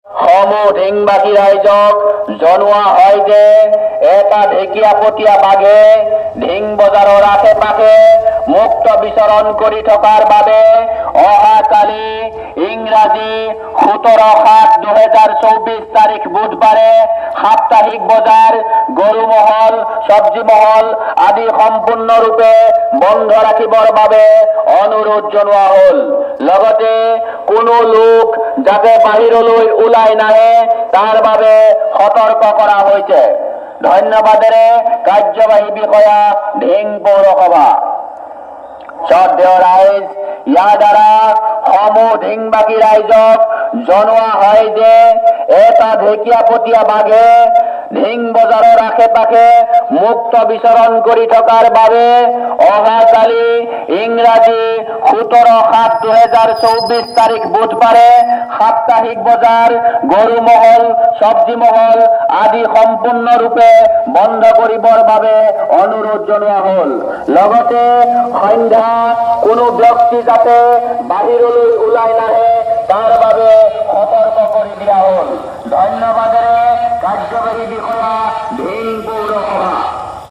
সমূহ ঢিংবাসী ৰাইজক জনোৱা হয় যে এটা ঢেকীয়াপতীয়া বাঘে ঢিং বজাৰৰ আশে পাশে মুক্ত বিচৰণ কৰি থকাৰ বাবে অহাকালি ইংৰাজী 17/7/2024 তাৰিখ বুধবাৰে সাপ্তাহিক বজাৰ গৰুমহল চব্জি মহল আদি সম্পূৰ্ণৰূপে বন্ধ ৰাখিবৰ বাবে অনুৰোধ জনোৱা হ'ল। লগতে কোনো লোক যাতে বাহিৰলৈ ওলাই নাহে তাৰ বাবে সতৰ্ক কৰা হৈছে। ধন্যবাদেৰে কাৰ্যবাহী বিষয়া ঢিং পৌৰসভা। শ্ৰদ্ধেয় ৰাইজ, ইয়াৰ দ্বাৰা সমূহ ঢিংবাসী ৰাইজক জনোৱা হয় যে এটা ঢেকীয়াপতীয়া বাঘে ঢিং বজাৰৰ আশে পাশে মুক্ত বিচৰণ কৰি থকাৰ বাবে অহাকালি ইংৰাজী 17/7/2024 তাৰিখ বুধবাৰে সাপ্তাহিক বজাৰ গৰুমহল চব্জি মহল আদি সম্পূৰ্ণৰূপে বন্ধ কৰিবৰ বাবে অনুৰোধ জনোৱা হ'ল। লগতে সন্ধ্যা কোনো ব্যক্তি যাতে বাহিৰলৈ ওলাই নাহে তাৰ বাবে সতৰ্ক কৰি দিয়া হ'ল। ধন্যবাদেৰে কাৰ্যবাহী বিষয়া ঢিং